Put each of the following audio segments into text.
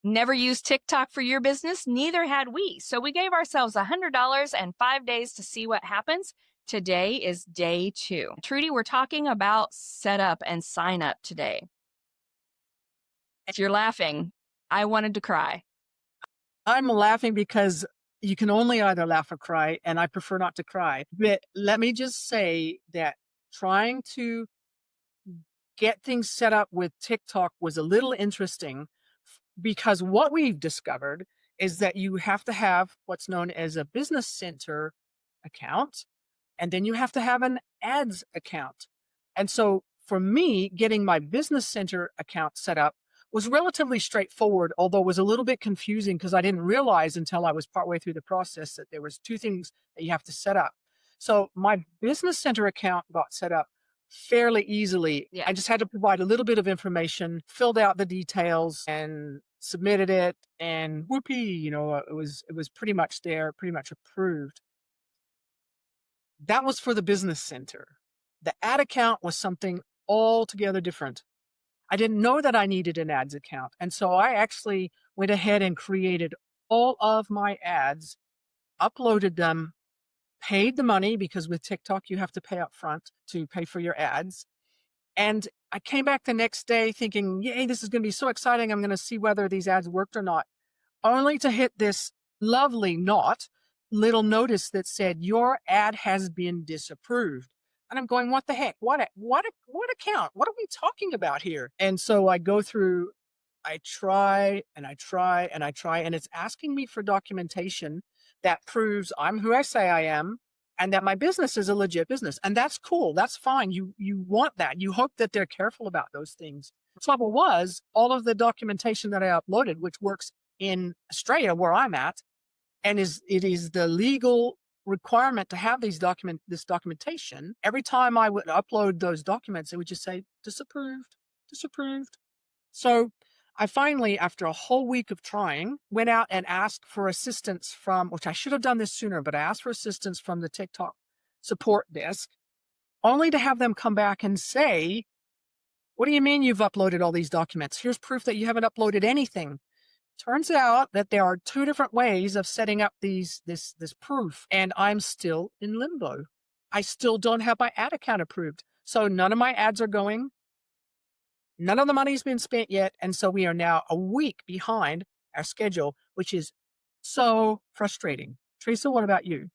Never used TikTok for your business? Neither had we. So we gave ourselves $100 and 5 days to see what happens. Today is day 2. Trudy, we're talking about setup and sign up today. If you're laughing, I wanted to cry. I'm laughing because you can only either laugh or cry, and I prefer not to cry. But let me just say that trying to get things set up with TikTok was a little interesting because what we've discovered is that you have to have what's known as a business center account, and then you have to have an ads account. And so for me, getting my business center account set up was relatively straightforward, although it was a little bit confusing because I didn't realize until I was partway through the process that there was 2 things that you have to set up. So my business center account got set up fairly easily. Yeah. I just had to provide a little bit of information, filled out the details and submitted it, and whoopee, it was pretty much there, pretty much approved. That was for the business center. The ad account was something altogether different. I didn't know that I needed an ads account. And so I actually went ahead and created all of my ads, uploaded them, paid the money because with TikTok, you have to pay up front to pay for your ads. And I came back the next day thinking, yay, this is going to be so exciting. I'm going to see whether these ads worked or not, only to hit this lovely little notice that said your ad has been disapproved. And I'm going, what the heck? What account? What are we talking about here? And so I go through, I try and I try and I try, and it's asking me for documentation that proves I'm who I say I am and that my business is a legit business. And that's cool. That's fine. You want that. You hope that they're careful about those things. The trouble was all of the documentation that I uploaded, which works in Australia where I'm at, and it is the legal requirement to have this documentation. Every time I would upload those documents, it would just say disapproved, disapproved. So I finally, after a whole week of trying, went out and asked for assistance from, which I should have done this sooner, but I asked for assistance from the TikTok support desk, only to have them come back and say, what do you mean you've uploaded all these documents? Here's proof that you haven't uploaded anything. Turns out that there are 2 different ways of setting up this proof, and I'm still in limbo. I still don't have my ad account approved. So none of my ads are going. None of the money's been spent yet. And so we are now a week behind our schedule, which is so frustrating. Treasa, what about you?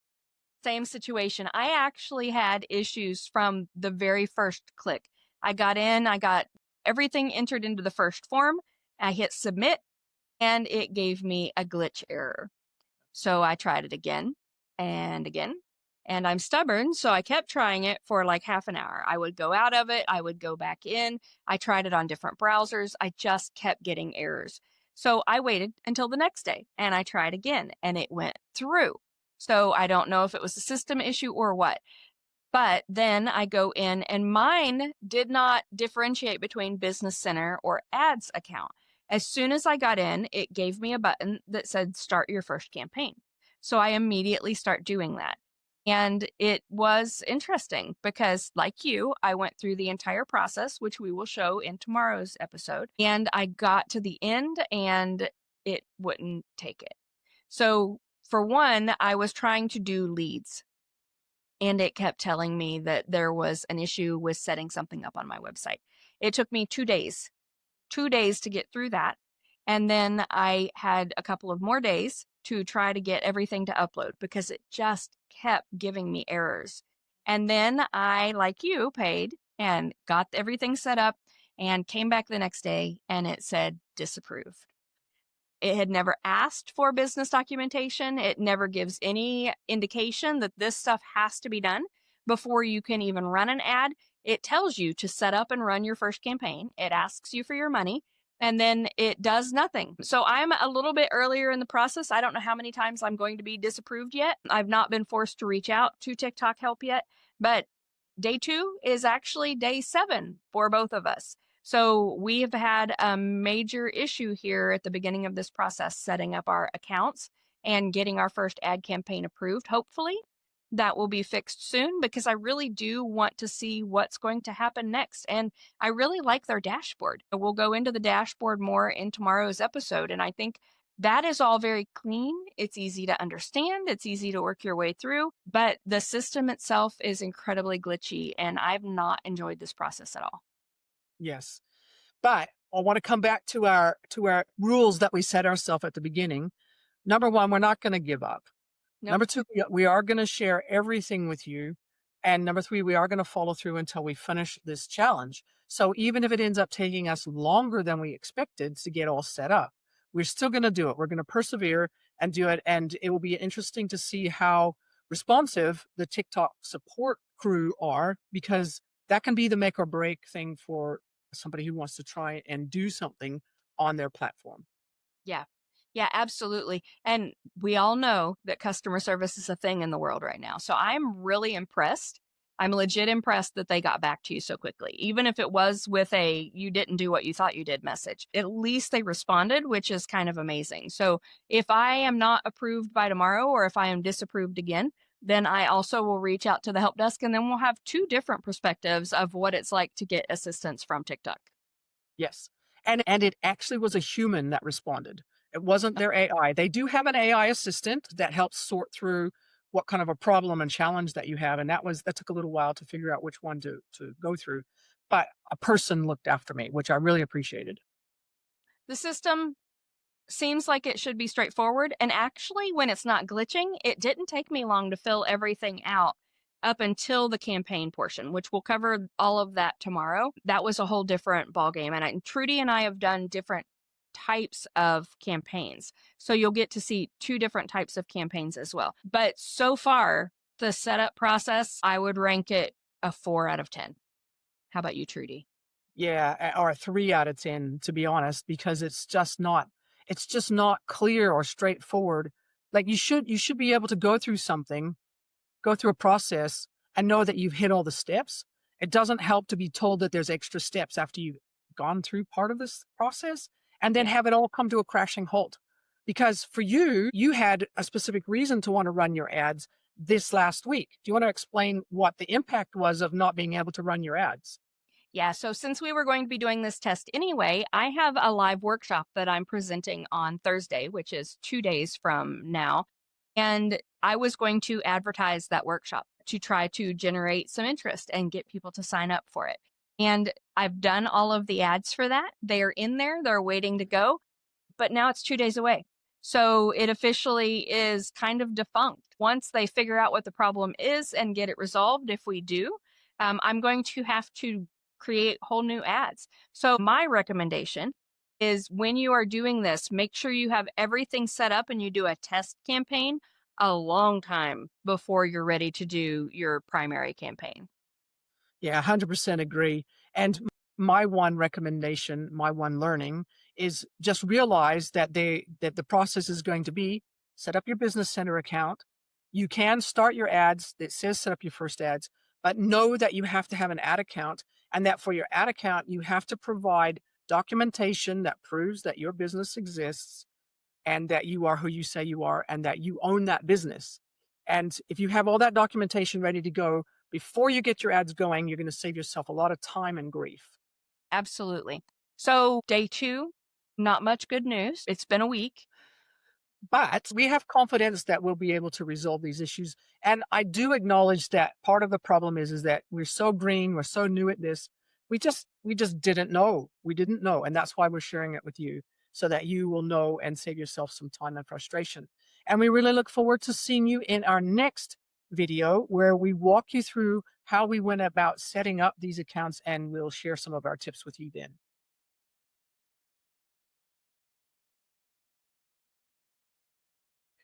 Same situation. I actually had issues from the very first click. I got in, I got everything entered into the first form. I hit submit and it gave me a glitch error. So I tried it again and again. And I'm stubborn, so I kept trying it for like half an hour. I would go out of it, I would go back in. I tried it on different browsers. I just kept getting errors. So I waited until the next day and I tried again and it went through. So I don't know if it was a system issue or what. But then I go in and mine did not differentiate between Business Center or ads account. As soon as I got in, it gave me a button that said start your first campaign. So I immediately start doing that. And it was interesting because, like you, I went through the entire process, which we will show in tomorrow's episode. And I got to the end and it wouldn't take it. So, for one, I was trying to do leads and it kept telling me that there was an issue with setting something up on my website. It took me 2 days to get through that. And then I had a couple of more days to try to get everything to upload because it just kept giving me errors. And then I, like you, paid and got everything set up and came back the next day and it said disapproved. It had never asked for business documentation. It never gives any indication that this stuff has to be done before you can even run an ad. It tells you to set up and run your first campaign. It asks you for your money and then it does nothing. So I'm a little bit earlier in the process. I don't know how many times I'm going to be disapproved yet. I've not been forced to reach out to TikTok help yet, but day 2 is actually day 7 for both of us. So we have had a major issue here at the beginning of this process, setting up our accounts and getting our first ad campaign approved, hopefully. that will be fixed soon because I really do want to see what's going to happen next. And I really like their dashboard. We'll go into the dashboard more in tomorrow's episode. And I think that is all very clean. It's easy to understand, it's easy to work your way through, but the system itself is incredibly glitchy. And I've not enjoyed this process at all. Yes. But I want to come back to our rules that we set ourselves at the beginning. Number 1, we're not gonna give up. Nope. Number 2, we are gonna share everything with you. And number 3, we are gonna follow through until we finish this challenge. So even if it ends up taking us longer than we expected to get all set up, we're still gonna do it. We're gonna persevere and do it, and it will be interesting to see how responsive the TikTok support crew are, because that can be the make or break thing for somebody who wants to try and do something on their platform. Yeah. Yeah, absolutely. And we all know that customer service is a thing in the world right now. So I'm really impressed. I'm legit impressed that they got back to you so quickly. Even if it was with a you didn't do what you thought you did message, at least they responded, which is kind of amazing. So if I am not approved by tomorrow or if I am disapproved again, then I also will reach out to the help desk and then we'll have two different perspectives of what it's like to get assistance from TikTok. Yes. And it actually was a human that responded. It wasn't their AI. They do have an AI assistant that helps sort through what kind of a problem and challenge that you have, and that took a little while to figure out which one to go through. But a person looked after me, which I really appreciated. The system seems like it should be straightforward. And actually, when it's not glitching, it didn't take me long to fill everything out up until the campaign portion, which we'll cover all of that tomorrow. That was a whole different ballgame. And Trudy and I have done different types of campaigns. So you'll get to see two different types of campaigns as well. But so far, the setup process, I would rank it a 4 out of 10. How about you, Trudy? Yeah, or a 3 out of 10, to be honest, because it's just not clear or straightforward. Like you should be able to go through a process and know that you've hit all the steps. It doesn't help to be told that there's extra steps after you've gone through part of this process and then Yeah. have it all come to a crashing halt. Because for you, you had a specific reason to want to run your ads this last week. Do you want to explain what the impact was of not being able to run your ads? Yeah, so since we were going to be doing this test anyway, I have a live workshop that I'm presenting on Thursday, which is 2 days from now. And I was going to advertise that workshop to try to generate some interest and get people to sign up for it. And I've done all of the ads for that. They are in there, they're waiting to go, but now it's 2 days away. So it officially is kind of defunct. Once they figure out what the problem is and get it resolved, if we do, I'm going to have to create whole new ads. So my recommendation is when you are doing this, make sure you have everything set up and you do a test campaign a long time before you're ready to do your primary campaign. Yeah, 100% agree. And my one recommendation, my one learning is just realize that the process is going to be set up your business center account. You can start your ads that says set up your first ads, but know that you have to have an ad account and that for your ad account, you have to provide documentation that proves that your business exists and that you are who you say you are and that you own that business. And if you have all that documentation ready to go before you get your ads going, you're going to save yourself a lot of time and grief. Absolutely. So day two, not much good news. It's been a week. But we have confidence that we'll be able to resolve these issues. And I do acknowledge that part of the problem is that we're so green, we're so new at this. We just didn't know. We didn't know. And that's why we're sharing it with you so that you will know and save yourself some time and frustration. And we really look forward to seeing you in our next video where we walk you through how we went about setting up these accounts and we'll share some of our tips with you then.